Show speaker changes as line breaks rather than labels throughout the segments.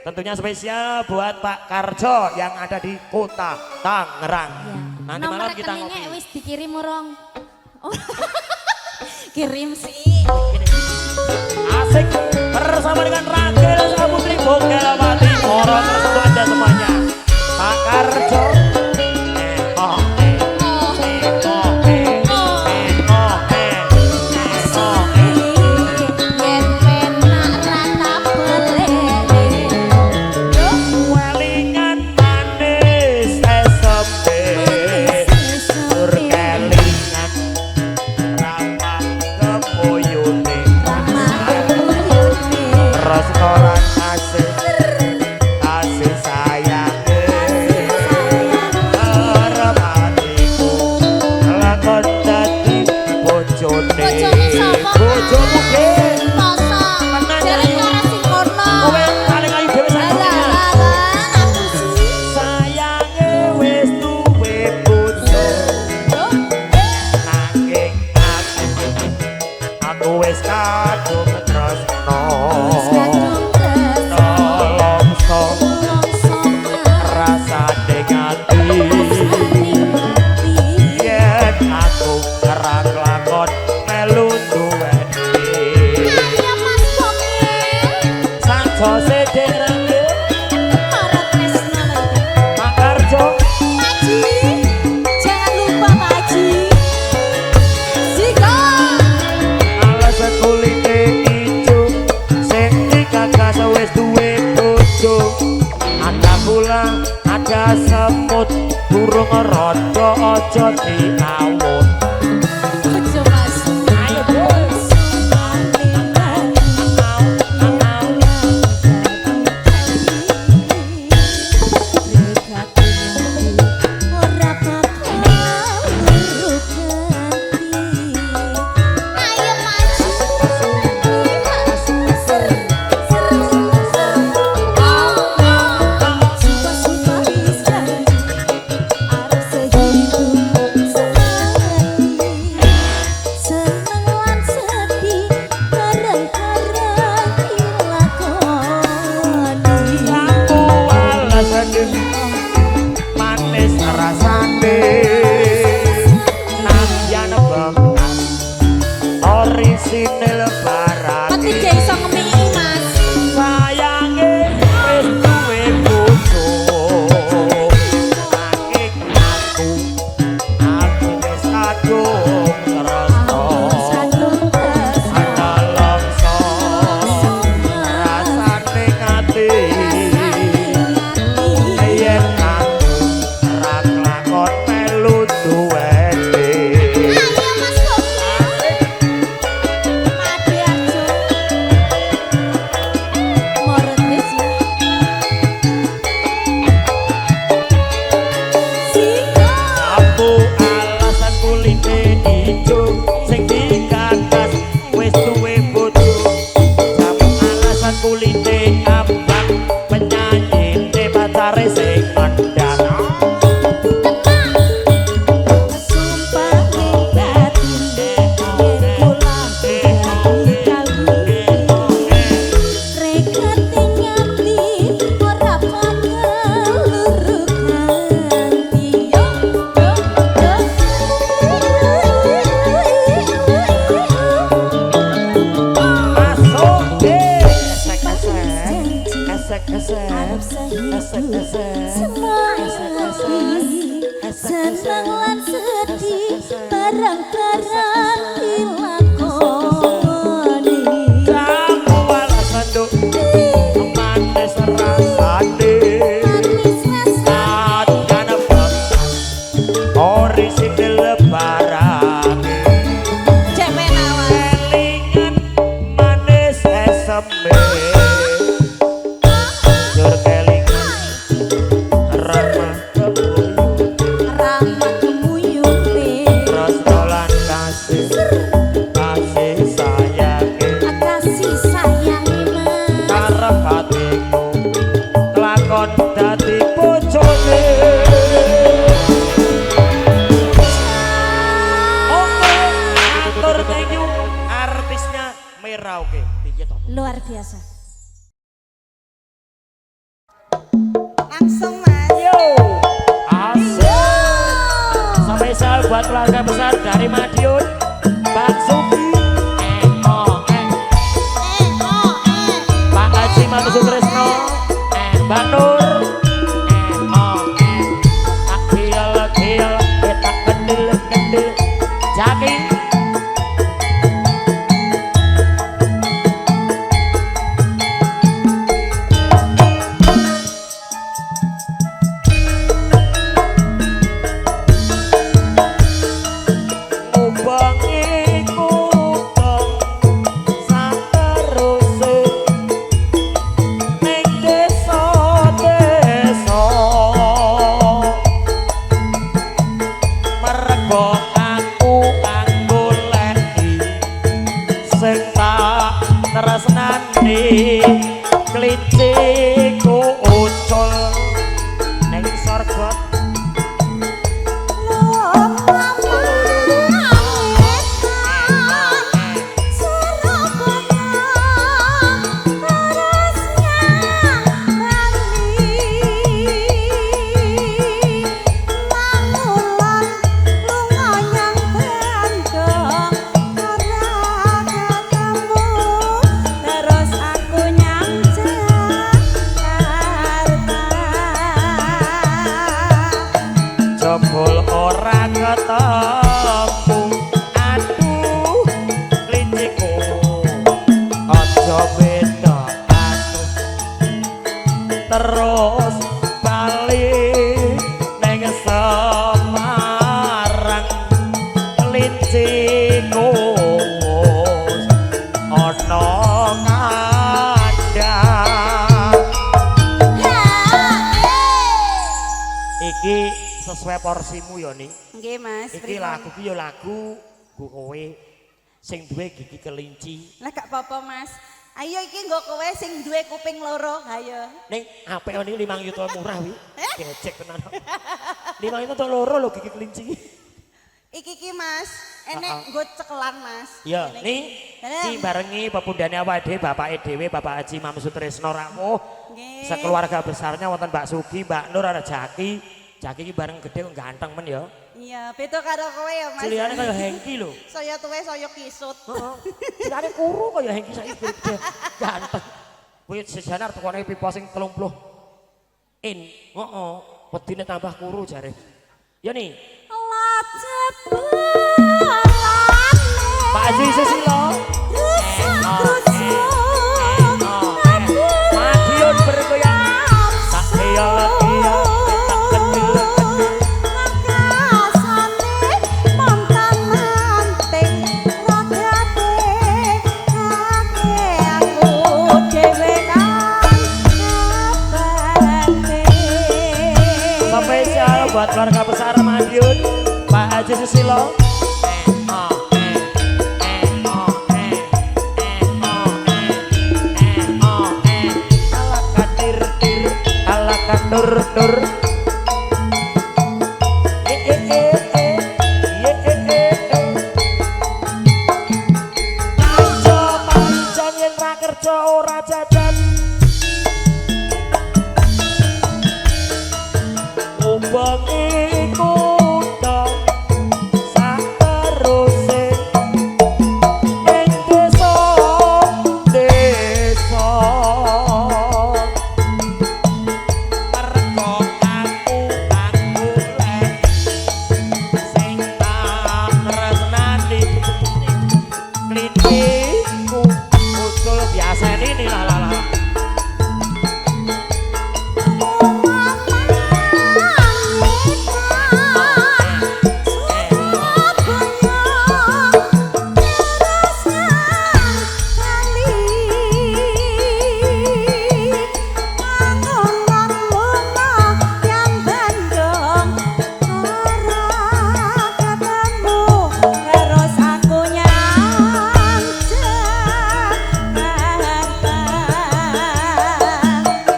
tentunya spesial buat Pak Karjo yang ada di kota Tangerang.
Ya.
Nanti
Nomor
malam kita
rekeningnya
ngopi.
wis dikirim urung. Oh. Kirim sih.
Asik bersama dengan Ragil Saputri Bogelawati. Orang tersebut Anda semuanya. Pak Karjo. Restoran asik, kasih sayang, harap hatiku, lakon dadi bojone, bojomu ke, kowe paling ayu dhewe sayange wis duwe bojo, nanging aku wis kadung tresno. Ada semut burung rodo ojo diawut. Ayo bos. Manis rasane Nabian bekas orisinil barang
Mati jai iso ngemiki mas.
sayange wis duwe bojo nanging aku wis kadung tresno ana longso rasane ngati yen aku ra kelakon melu duwene.
Ayo mas Bobi. Mati aja. Moretis ya. Siko.
Aku alasan kulite ijo sing digagas wis duwe bojo. Kamu alasan kulite abang penyanyi ne pacare sing kondang.
Sumpah ning batin yen kula dikali rekati nyati ora bakal luruk ganti yo
Masuk
seneng lan sedih barang-barang dilakoni
kamu alasan duk manis rasane
manis rasane
Adana bekas orisinil barang
cek menawan
kelingan manis eseme jur kelingan ramah
ramah kemuyune
restoran kasih sayange
kasih sayangi mas
karep hatiku kelakon dadi bojone. Oke, atur thank you artisnya Merauke. Piye to?
luar biasa.
buat keluarga besar dari Madiun, Mbak Suki, Pak Haji Manu Sutrisno, Mbak Nur, tak gil, tak kendil, Jaki. Kliciku ucul ning sorga jebul ora ketemu, aduh kliciku aja beda atuh, terus balik neng Semarang, kliciku ono ngandang. Iki sesuai porsimu ya nih.
Nggih Mas.
Iki lagu ki ya lagu kowe sing duwe gigi kelinci.
Lah gak apa-apa Mas. Ayo iki nggo kowe sing duwe kuping loro, ayo.
Ning apik ini 5 juta murah wi. Gecek tenan. 5 juta loro lho gigi kelinci.
Iki ki Mas, enek nggo cekelan Mas.
Iya, nih iki barengi pepundhane awake dhewe bapake dhewe Bapak Haji Mam Sutrisno rawuh.
Nggih.
Sekeluarga besarnya wonten Mbak Sugi, Mbak Nur, ada Jaki. Jaki iki bareng gede ganteng men ya.
Iya, beda karo kowe ya Mas.
Cilihane kaya Hengki lho.
Saya tuwe saya kisut.
Heeh. Cilihane kuru kaya Hengki saiki gede ganteng. Kuwi sejanar tekone pipa sing 30 in. Heeh, wedine tambah kuru jare. Ya nih. Pak Haji Susilo. Madiun bergoyang. Tak iya. Spesial buat keluarga besar Madiun, Pak Haji Susilo. Ala kadur. Panjang yen ra kerja ora jajan. Bengiku dong sateruse ing desa mergo aku golek sing tak tresnani kliciku usul biasa ini la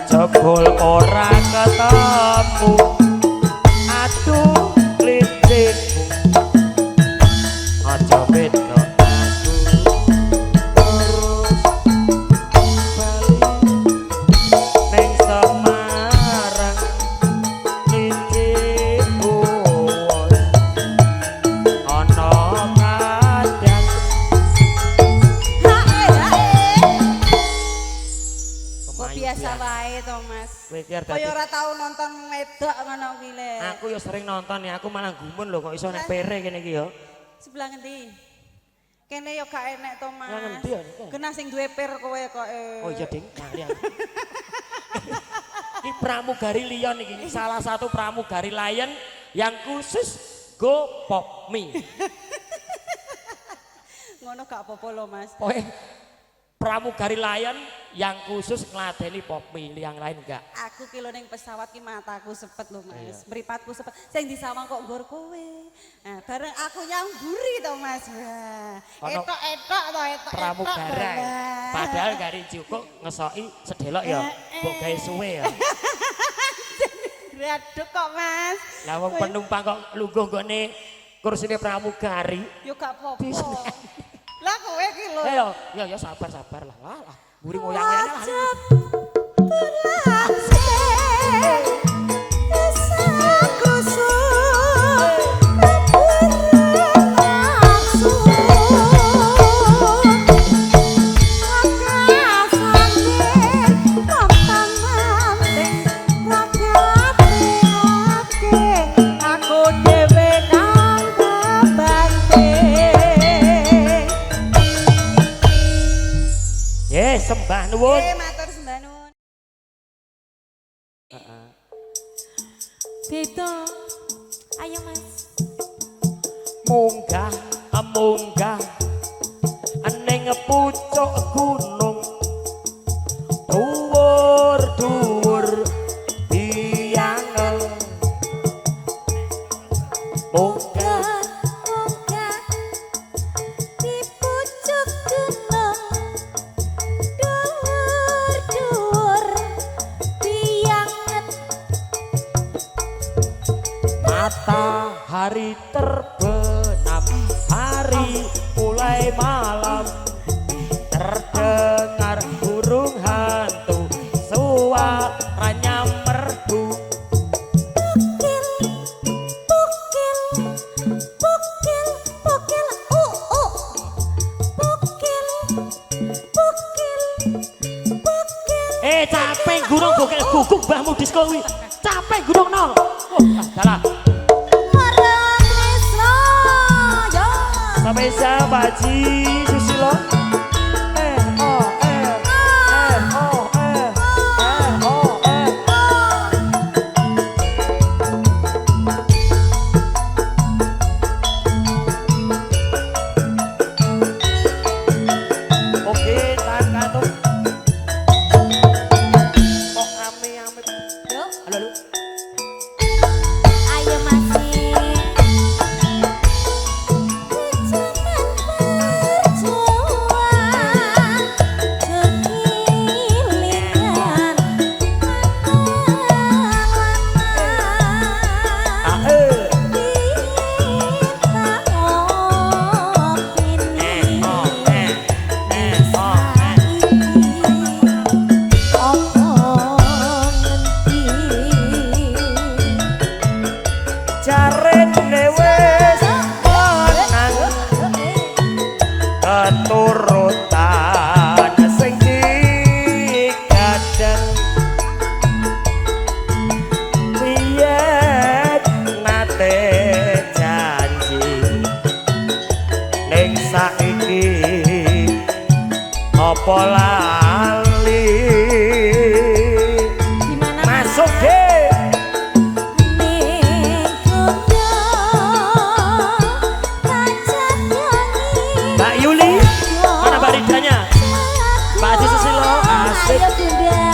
jebul ora ketemu, aduh kliciku aja beda aku, terus balik neng Semarang, kliciku
biasa wae to Mas.
Kowe iki arep
Kaya ora tau nonton wedok ngono kuwi le.
aku ya sering nonton ya, aku malah gumun lho kok iso nek pere kene iki ya.
Sebelah ngendi? Kene ya gak enek to Mas.
Yang ngendi ya?
Genah sing duwe pir kowe kok.
Oh iya Ding, kali aku. Ini pramugari Lion iki, salah satu pramugari Lion yang khusus go pop mie.
Ngono gak apa-apa lho Mas.
Pokoke pramugari Lion yang khusus ngladeni pop mie, yang lain enggak.
Aku ki lho ning pesawat ki mataku sepet lho Mas. Mripatku sepet. Sing disawang kok nggur kowe. Nah, bareng aku nyamburi to Mas. Wah. Etok-etok to etok.
Pramugara. Padahal gari cukup ngesoki sedelok ya, mbok gawe suwe ya.
Aduh kok Mas.
Lah wong penumpang kok lungguh nggone kursine pramugari.
Yo gak apa-apa. Lah kowe ki lho.
Ya sabar lah. Lah, mburi ngoyang-ngoyang lah. Sembah nuwun.
Matur sembah nuwun.
Beto. Ayo Mas.
Munggah ning pucuk gunung. Dhuwur biang. Munggah
di pucuk gunung.
Matahari terbenam, hari mulai malam. Terdengar burung hantu, suaranya merdu. Capek gurung bokel guguk mbahmu disko kuwi. Capek gurung nol. Salah. Sampai Pak Haji Susilo. Oke, tahan kantung. Kok ame-ame. Halo.
Ayo masih.
Keturutan sing digadang biyen nate janji ning saiki apa lali masuk deh Mbak Yuli, mana Mbak Ridanya? Pak Haji Susilo, asik.
Ayo Bunda.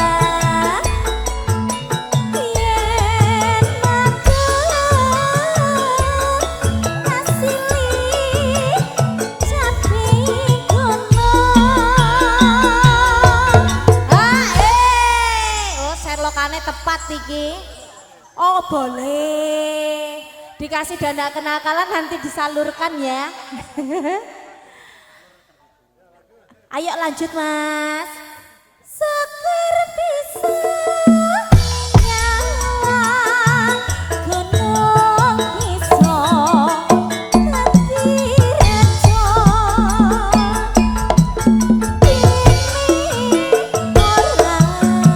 Serlokane tepat iki. Oh boleh. Dikasih dana kenakalan nanti disalurkan ya. Ayo lanjut Mas. Sekar bisa nyawang gunung iso tapi reco ini orang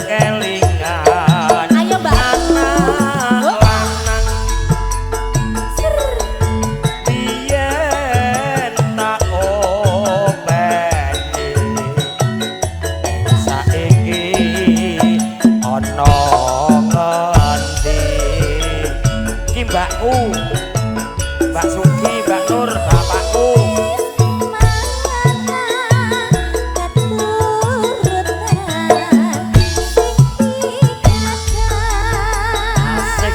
kelingan
Ayo, Mbak.
anak lanang biyen tak openi saiki ana ngendi iki mbakku Mbak Sugi Mbak Nur bapakku asik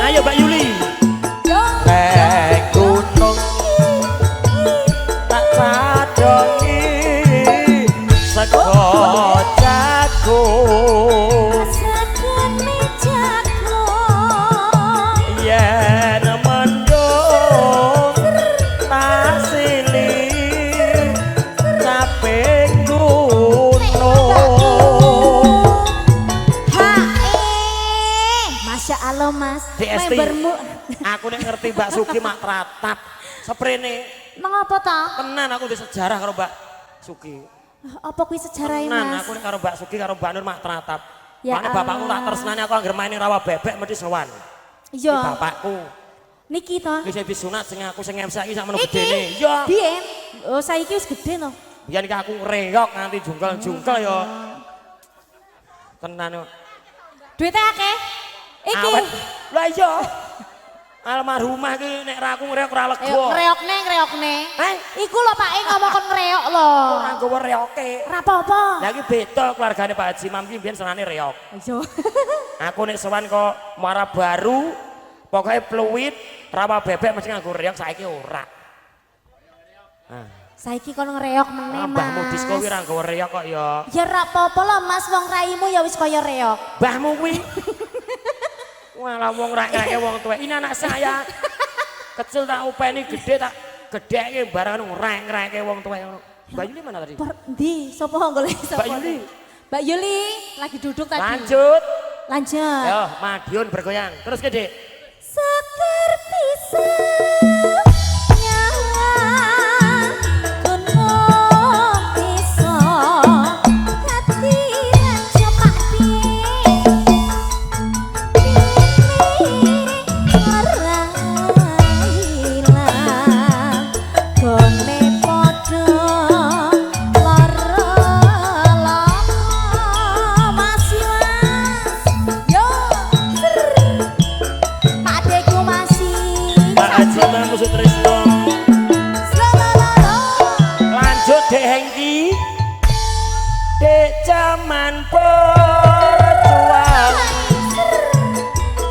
ayo Mbak Yuli Nek gunung tak sadongi sego jagung yen mendung tasili capek gunung
Masya Allah Mas,
DST.
membermu
aku nek ngerti Mbak Sugi mak tratap seprene
mengapa ta?
tenan aku di sejarah karo Mbak Sugi
Apa kuwi sejarah
tenan
Mas?
aku nek karo Mbak Sugi karo Mbak Nur mak tratap
Ya
makanya bapakku tak
Allah.
tresnani aku anggere main ning rawa bebek mesti sowan iki
Iya,
bapakku
niki to.
iki wis sunat sing aku sing MC iki sak menoh
Iki,
gedene iya
biyen, oh saiki wis gede to.
biyen iki aku reok nganti jungkel-jungkel ya tenan kok
Duitnya akeh. Iki.
awet lah iya almarhumah iki nek ra aku ngreok ora lega
Ayo ngreokne. Iku lho Pak ngomong kon ngreok lho.
ora nggawa reoke
Ora apa-apa.
lah iki beda keluargane Pak Haji Mam iki biyen senane reok
Iya.
aku nek sowan kok Muara Baru pokoknya Pluit rawa bebek mesti nganggo reok saiki ora
Saiki kon ngreok meneh Mas.
mbahmu disko kuwi ora nggawa reok kok ya
Ya ora apa-apa lho Mas, wong raimu ya wis kaya reok.
mbahmu kuwi walah wong rek-reke wong tuwek ini anak saya kecil tak upeni gede tak gedheke barang ngrek-reke wong tuwek ngono Mbak Yuli mana tadi
Ndi? Sopo golek sapa?
Mbak Yuli.
Mbak Yuli lagi duduk tadi.
lanjut
Lanjut.
yo Madiun bergoyang terus gede
Seker pisangnya gunung iso hati lan copak ora ilang gone padha lara masih yo Padeku masih
Pak Haji Mam Sutrisno lanjut Dek Hengki Dek zaman perjuang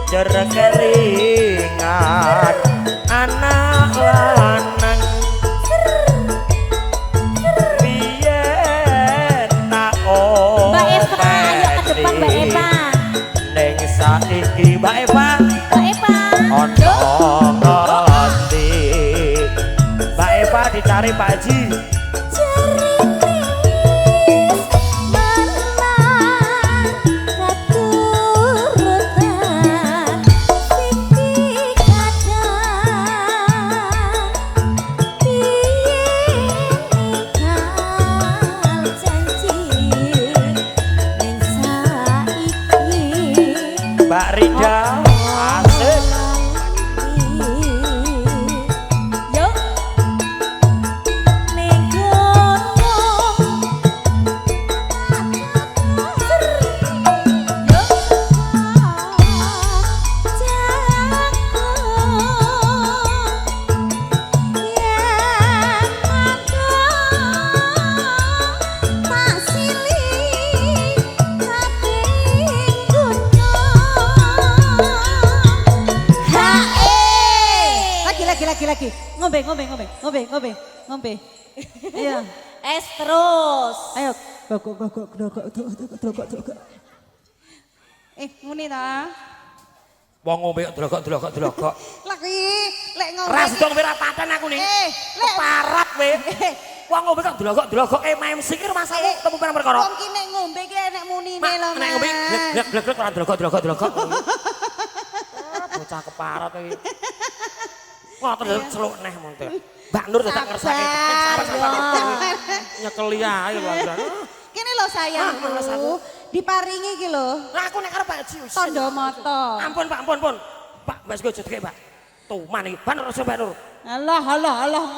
jer keringan anak lanang biyen tak
Mbak Eva, ayo ke depan Mbak Eva.
ning saiki Mbak Eva
Mbak Eva.
ono ngendi Mbak Eva dicari Pak Haji Mbak Rida asik
Yo, ning gunung
lagi. Ngombe. Iya.
es terus.
Ayo. Glogok. Muni ta.
wong ngombe delokok
Lagi lek ngombe.
ras dong ora paten aku nih
Lek
parat kowe wong ngombe kok delok-delok MC ki masamu temu pirang perkara.
Wong ki nek ngombe ki enek munine lho, Mas.
Nek ngombe glek-glek ora delok-delok. Bocah keparat iki. Wah, terus celuk neh montir. Mbak Nur tak ngersake. Nyekeli ae lho.
Kene lho sayangku. Diparingi iki lho.
Lah aku nek arep Pak Haji.
Tondo moto.
Ampun, Pak, ampun. Pak, wis go jedhek, Pak. Tuman iki. Mbak Nur, Mbak Nur.
Alah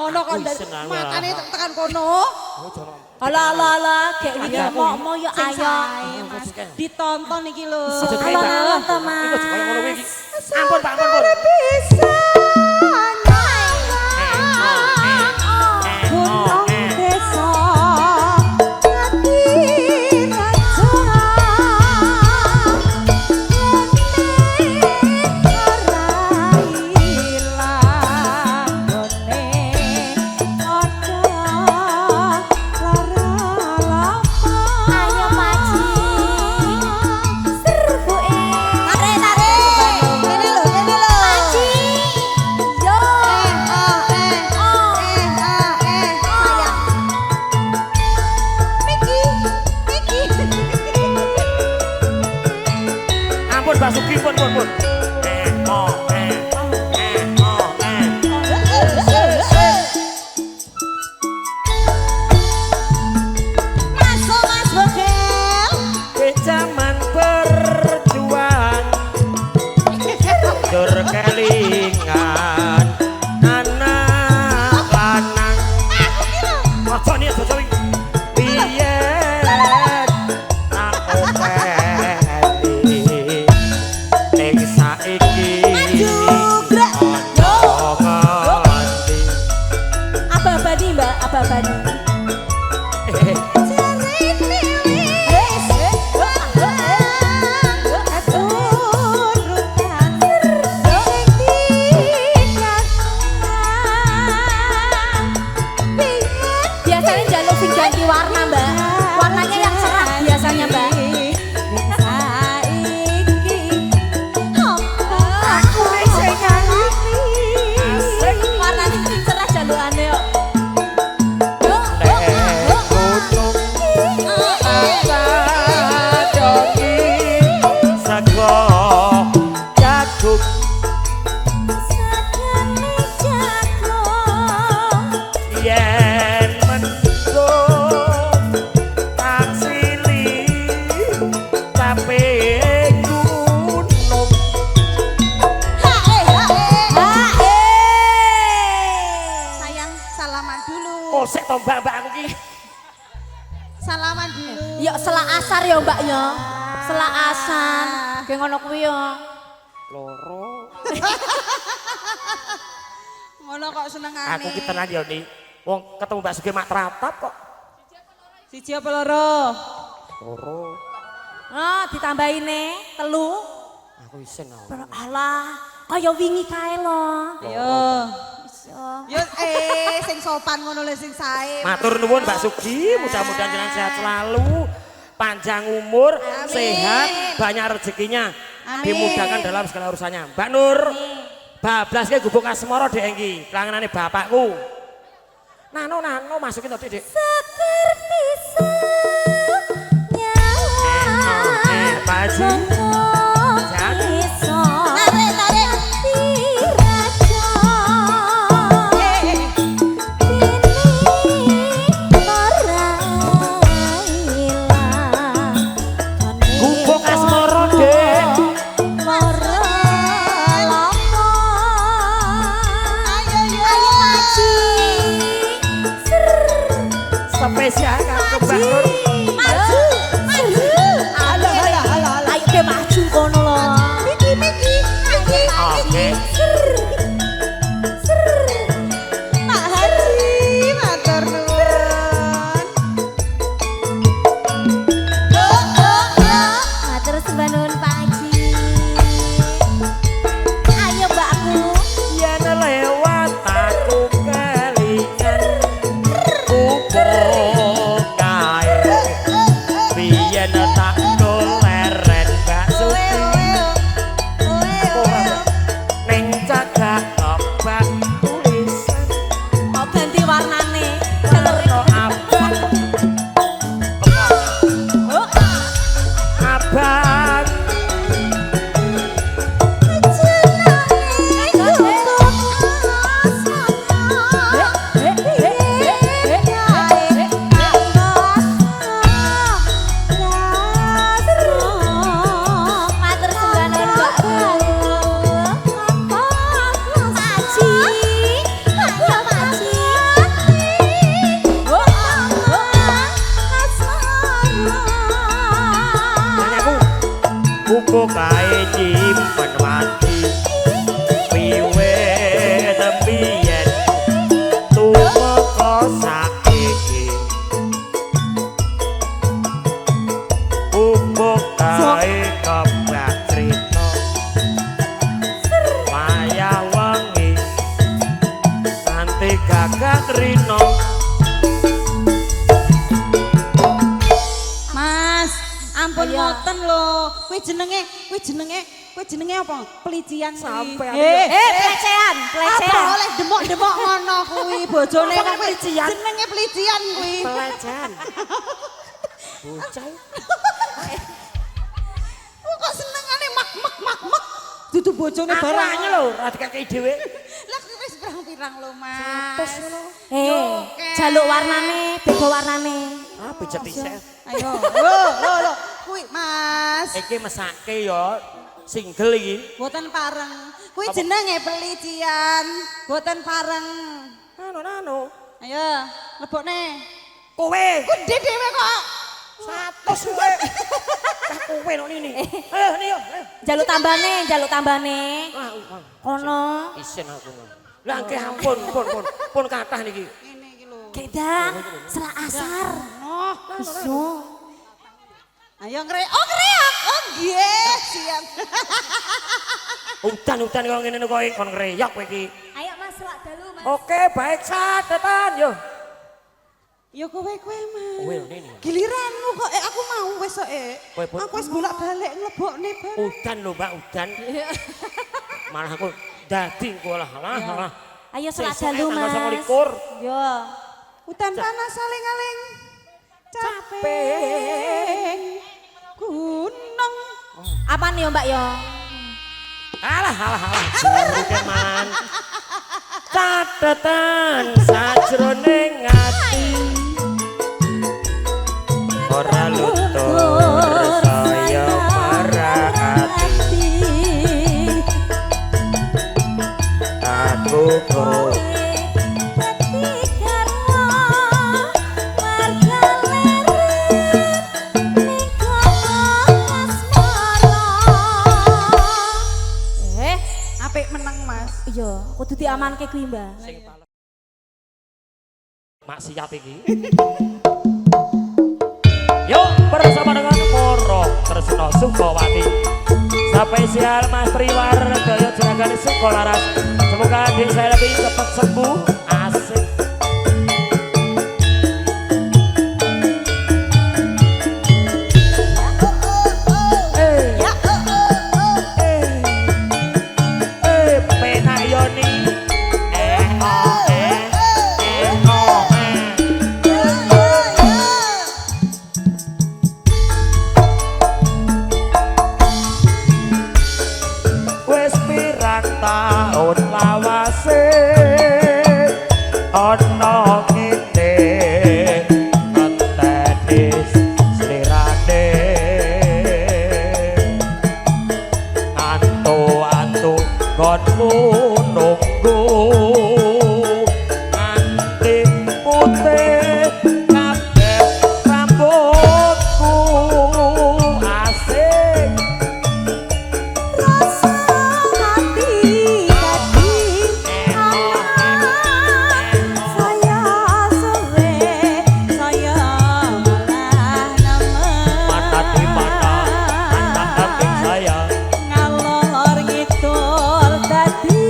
ngono kok makane tekan kono.
Alah, gek iki mau ya ayo.
Mas. Ditonton iki lho.
Alah to, Mas.
Iki kaya ngono kuwi iki. Ampun, Pak, ampun.
Bisa
Basuki pun.
Masuk Mas Bogel.
Di zaman berjuang dur kelingan anak lanang. Aja nih aja iki. Biyen aku peni ning saiki.
Abadi, Mbak, abadi. Biasanya jaluk sing ganti warna, Mbak. Warnanya yang cerah biasanya, Mbak. Warnanya sing cerah jalukane kok.
Salaman dulu.
Oh, sik to Mbak aku ki.
Salaman dulu.
Ya selak asar ya, Mbak ya. Selak asar. Kayak ngono kuwi ya.
Loro.
Ngono kok senengane.
Aku ki tenan ya nih. Wong ketemu Mbak Sugi mak tratap kok.
Siji apa loro?
Loro.
Ah, ditambahin telu.
Aku isin aku.
Alah, kaya wingi kae lho.
Ayo.
Iso.
Yo sing sopan ngono lho sing sae.
Matur nuwun Mbak Sugi, mudah-mudahan jenengan sehat selalu, panjang umur,
Amin.
sehat, banyak rezekinya,
Amin.
dimudahkan dalam segala urusannya. Mbak Nur, bablas ki gubuk asmara dek iki, kelanganane bapakku. Nano masukin tadi dek.
Seperti
Pak Haji. Gubuk asmara dek. Spesial Uga kae nyimpen wati wiwit biyen tumeka saiki uga kae kebak crita wayah wengi santi gagat rino.
Mas, ampun ngoten lho. Kuwi jenenge apa? Pelician
Sampai
pelecehan,
Apa
pelecehan.
oleh demok-demok ngono kuwi bojone
Apa
kok
pelician?
jenenge pelician kuwi.
Pelecehan. Bocah.
Kok senengane mak. Dudu bojone barang.
Barangnya lho, ra dikakei dhewe.
Lah kuwi wis pirang-pirang lho, Mas.
Jaluk warnane, beda warnane.
Ah, pijet dhisik.
Ayo. Lho. Kuwi Mas.
Iki mesake ya single iki.
Boten pareng. Kuwi jenenge pelician. Boten pareng.
Anu.
Ayo, lebokne.
Kowe
Gede dhewe kok.
100 kowe. Cah kowe nok ini. Ayo nih yo.
Jaluk tambane.
Ah.
Kono.
Isin aku. Lah nggih pun kathah niki.
Ngene iki lho.
Gedang, serak asar.
Oh,
Iso.
ayo ngreok. Oh, nggih, siap.
Udan kok ngene kok kon ngreyok kowe iki.
Ayo Mas, selak dalu Mas.
Oke, baik satetan yo.
Ya kowe Mas.
Kowe ini.
Giliranmu kok aku mau wis kok.
Kowe, Bu.
Aku wis bolak-balik nglebokne bareng.
Udan lho Mbak, udan. Malah aku dadi engko lah.
Ayo selak
Sesuk
dalu
tanggal
Mas.
29.
Yo.
Udan panas saling-aling. Capek. Gunung.
Apa nih yo Mbak yo?
Alah. Buruke man. Catetan sajroning ati. Ora luntur saya marahati. Aku kok
Apik meneng Mas.
Iya, kudu diamanke kuwi, Mbak.
maksiat iki. Yuk bersama dengan Moro Tresno Sukawati. Spesial Mas Priwar Daya Juragan Sukolaras. Semoga adik saya lebih cepat sembuh. Asik. Penak Yoni. Wes pirang taun lawase ana kene ngentenis slirane antu konmu nunggu nganti putih kabeh rambutku asik.
Rasa hati tadi aman. Saya sore, saya malah nemen.
Mata di mata, anak kambing saya.
Ngalor ngidul dadi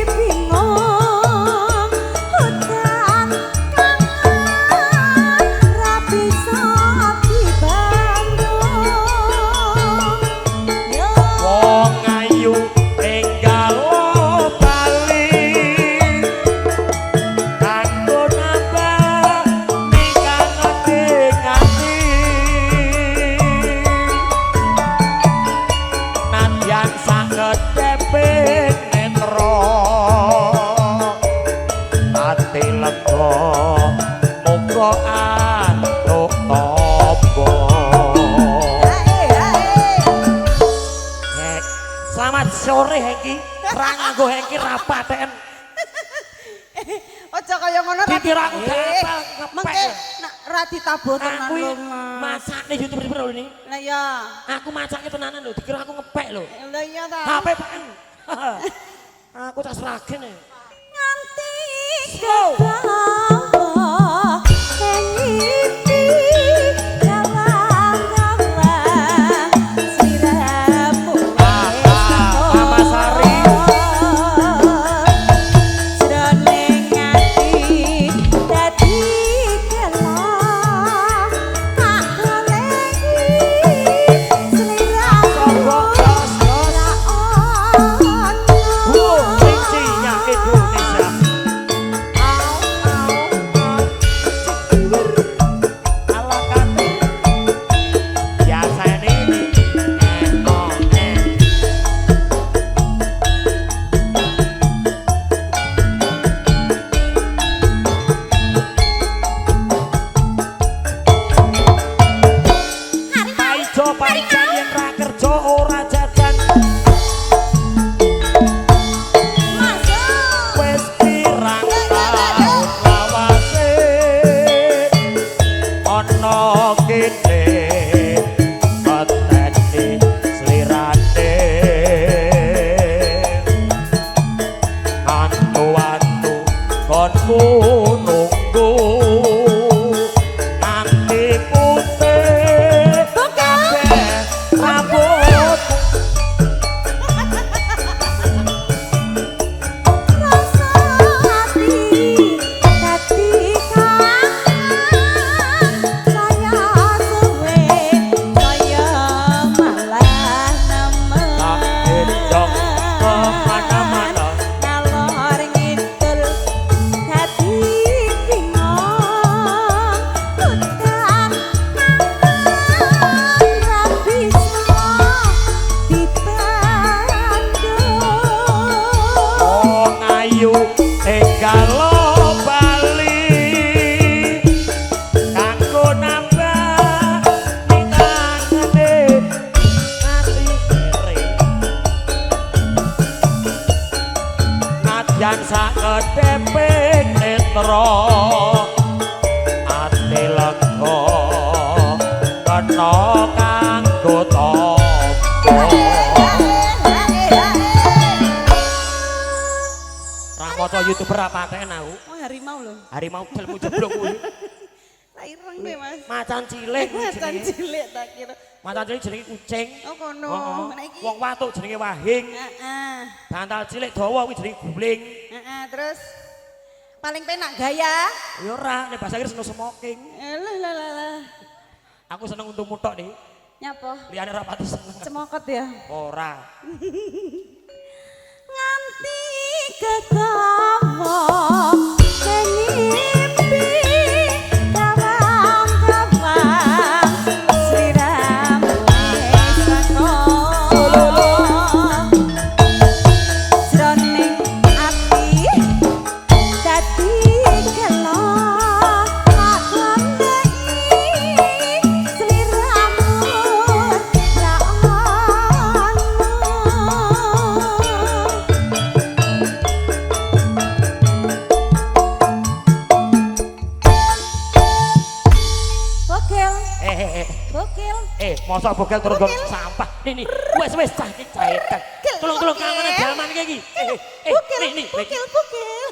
bingung. Hutan kangen ra bisa dibandung. Yo
Wong ayu enggal bali kanggo nambah ning ati nadyan saged keping netra ati lega muga antuk tapa. Hek, selamat sore Hengki. Ra nganggo Hengki rapaten.
Aja kaya ngono ra.
Dikira aku gatel
Mengke
ngepek.
nak ra ditabuh tenan
Aku
lho,
iki
Mas.
masakne YouTube bener ini.
Lah ya.
Aku masakne tenanan lho, dikira aku ngepek lho.
Lah iya ta.
HP paken. Aku tak seragen ya.
Nganti
Slow.
kebawa ngipi gawang-gawang sliramu
Mama Sari.
jroning ati dadi gelo tak goleki sliramu
Sombong jos-jos. Cincinya Indonesia. Ala kate. Biasane ini. Paijo pancen yen ra kerja ora jajan. Wes pirang taun lawase ana kene pateni slirane antu-antu konku nunggu nanti putih kabeh rambut
rasa ati dadi kangen saya suwe saya malah nemen
tak endong kemana-mana.
ngalor ngidul dadi bingung udah kangen ra bisa dibandung
Wong ayu enggalo bali kanggo nambah nitangane ati kere nadyan sakedheping netra ati lega kena kanggo tampa Ra maca YouTuber apa paten aku.
Oh harimau lho.
Harimau delmu jeblok kuwi.
Tak ireng deh Mas.
Macan cilik kuwi
Macan
jenenge.
cilik tak kira.
Macan cilik jenenge kucing.
Oh kono.
Heeh.
Nek iki.
Wong watuk jenenge wahing.
Heeh.
Bantal cilik dawa kuwi jenenge guling.
Heeh, terus paling penak gaya.
Ya ora, nek bahasa Inggris no smoking.
Lah.
Aku seneng untuk mutok nih.
Nyapa?
Liyane ra pati seneng.
Cemokot ya.
Ora.
Nganti kegawa ngimpi gawang-gawang sliramu wis teko jroning ati dadi gelo tak goleki sliramu ra ono Bokil, bokil.
Mosok bogel turun
Bogel.
sampah. Nih, wes cah iki caetan. Tolong kangen jaman iki.
Bokil,
Nih.
bokil, bokil.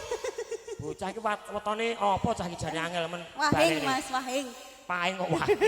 Bocah iki wetone apa cah iki jane angel men.
Wahing Mas, wahing.
Paing kok wahing.